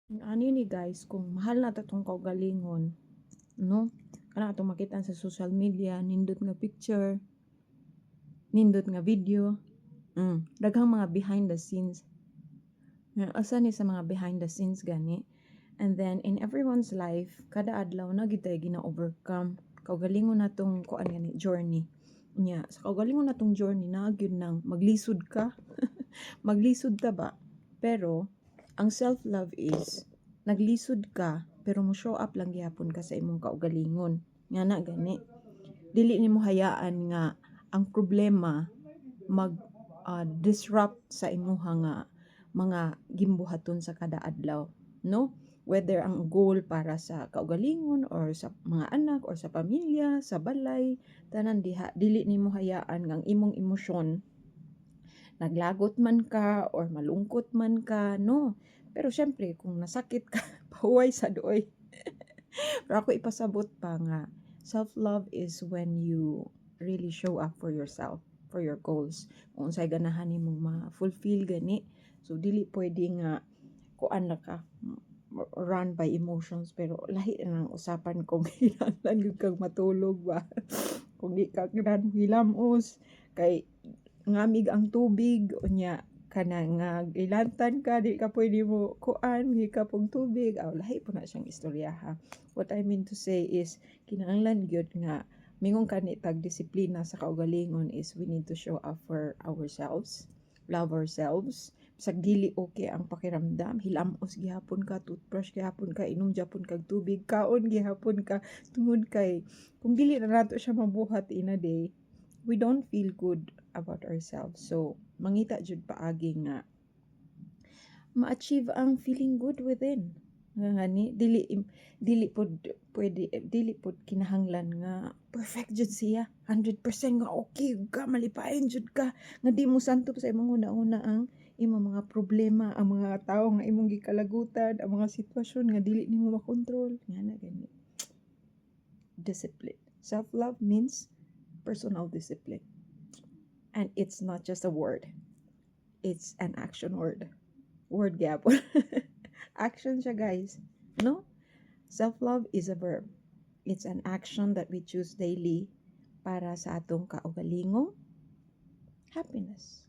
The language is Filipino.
Ani ni guys, kung mahal na tatong kaugalingon, no? Kana atong makita sa social media, nindot nga picture, nindot nga video, daghang mga behind the scenes. Asa ni sa mga behind the scenes gani. And then in everyone's life, kada adlaw na gid tayo gina-overcome. Kaugalingon natong kuan gani journey. Nya, sa kaugalingon natong journey na gyud nang maglisod ka. Maglisod ta ba? Pero ang self-love is naglisod ka pero mo show up lang gyapon ka sa imong kaugalingon. Nga na gani. Dili nimo hayaan nga ang problema mag disrupt sa imuha nga mga gimbuhaton sa kada adlaw, no? Whether ang goal para sa kaugalingon or sa mga anak or sa pamilya, sa balay, tanan diha dili nimo hayaan nga ang imong emosyon naglagot man ka or malungkot man ka, no? Pero syempre, kung nasakit ka, pahuway sa doy. Pero ako ipasabot pa nga, self-love is when you really show up for yourself, for your goals. Kung unsay ganahan nimong ma-fulfill gani. So, dili pwede nga kuan na ka, run by emotions. Pero lahi na ang usapan kung hinahanglan yung kang matulog ba. Kung di ka kinan hilamos, kay ngamig ang tubig, unya kana nga ilantan ka, di ka pwede mo kuan, hikapong tubig, lahi po na siyang istorya ha. What I mean to say is, kinahanglan gyud nga, mingon kani tag disiplina sa kaugalingon is we need to show up for ourselves, love ourselves. Bisag dili okay ang pakiramdam, hilamos gihapon ka, toothbrush gihapon ka, inom gyapon kag tubig, kaon gihapon ka, tungod kay kung dili na nato siya mabuhat in a day, we don't feel good about ourselves. So, mangita jud paagi nga ma-achieve ang feeling good within. Ngani dili pod pwede dili pod kinahanglan nga perfect jud siya 100% nga okay ka malipayon jud ka nga di mo santo sa imong una-una ang imong mga problema, ang mga tawo nga imong gikalagutan, ang mga sitwasyon nga dili nimo makontrol ngana gani. Discipline, self-love means personal discipline, and it's not just a word, it's an action word gyapon. Action siya guys, no? Self-love is a verb. It's an action that we choose daily para sa atong kaugalingong happiness.